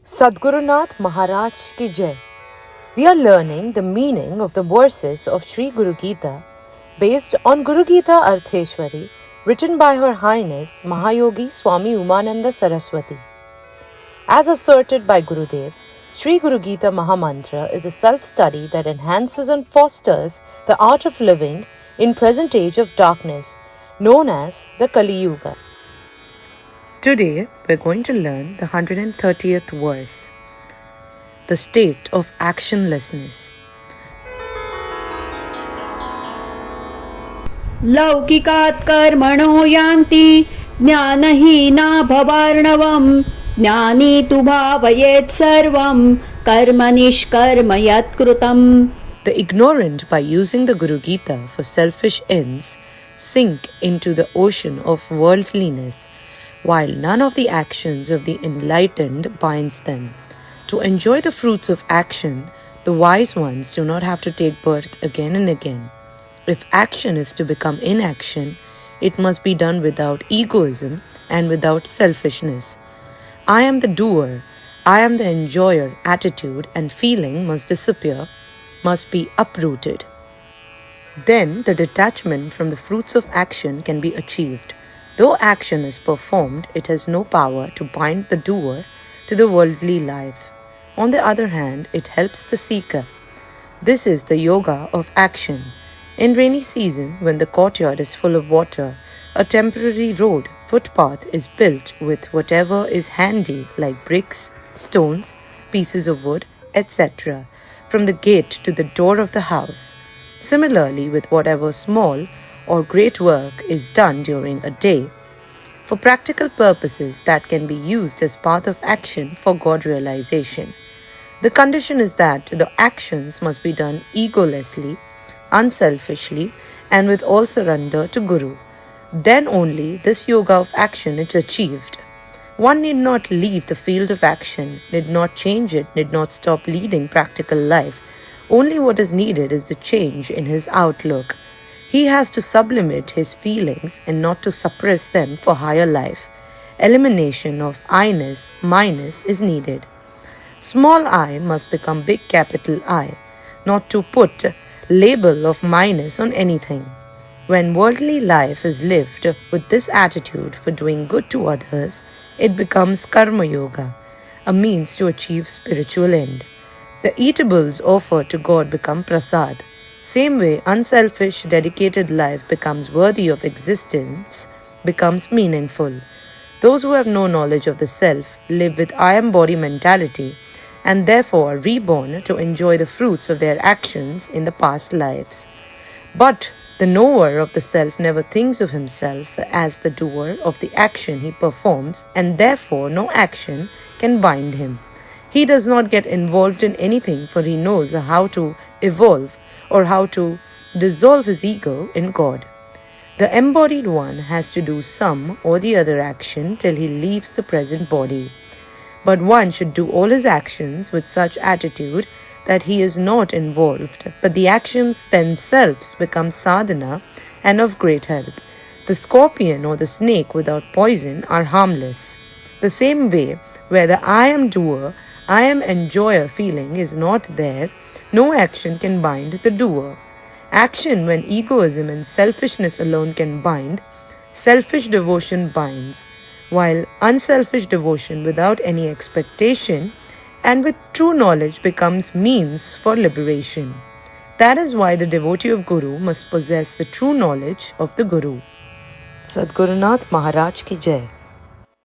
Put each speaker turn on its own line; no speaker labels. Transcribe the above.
Sadgurunath Maharaj ki Jai. We are learning the meaning of the verses of Sri Guru Gita based on Gurugeetartheshwari, written by Her Highness Mahayogi Swami Umananda Saraswati. As asserted by Gurudev, Sri Guru Gita Mahamantra is a self-study that enhances and fosters the art of living in present age of darkness, known as the Kali Yuga. Today, we're going to learn the 130th verse, the state of actionlessness.
लौकिकात् कर्मणो यान्ति ज्ञानहीना भवार्णवम् ज्ञानी तु भावयेत् सर्वम् कर्म निष्कर्म यत्कृतम्.
The ignorant, by using the Guru Gita for selfish ends, sink into the ocean of worldliness, while none of the actions of the enlightened binds them. To enjoy the fruits of action, the wise ones do not have to take birth again and again. If action is to become inaction, it must be done without egoism and without selfishness. I am the doer, I am the enjoyer attitude and feeling must disappear, must be uprooted. Then the detachment from the fruits of action can be achieved. Though action is performed, it has no power to bind the doer to the worldly life. On the other hand, it helps the seeker. This is the yoga of action. In rainy season, when the courtyard is full of water, a temporary road, footpath is built with whatever is handy like bricks, stones, pieces of wood, etc. from the gate to the door of the house. Similarly, with whatever small or great work is done during a day, for practical purposes that can be used as part of action for God realization. The condition is that the actions must be done egolessly, unselfishly, and with all surrender to Guru. Then only this yoga of action is achieved. One need not leave the field of action, need not change it, need not stop leading practical life. Only what is needed is the change in his outlook. He has to sublimate his feelings and not to suppress them for higher life. Elimination of I-ness, my-ness is needed. Small I must become big capital I, not to put label of minus on anything. When worldly life is lived with this attitude for doing good to others, it becomes karma yoga, a means to achieve spiritual end. The eatables offered to God become prasad. Same way, unselfish, dedicated life becomes worthy of existence, becomes meaningful. Those who have no knowledge of the self live with I am body mentality and therefore are reborn to enjoy the fruits of their actions in the past lives. But the knower of the self never thinks of himself as the doer of the action he performs, and therefore no action can bind him. He does not get involved in anything, for he knows how to evolve or how to dissolve his ego in God. The embodied one has to do some or the other action till he leaves the present body. But one should do all his actions with such attitude that he is not involved, but the actions themselves become sadhana and of great help. The scorpion or the snake without poison are harmless. The same way, where the I am doer, I am enjoyer feeling is not there, no action can bind the doer. Action when egoism and selfishness alone can bind, selfish devotion binds, while unselfish devotion without any expectation and with true knowledge becomes means for liberation. That is why the devotee of Guru must possess the true knowledge of the Guru. Sadgurunath Maharaj ki Jai.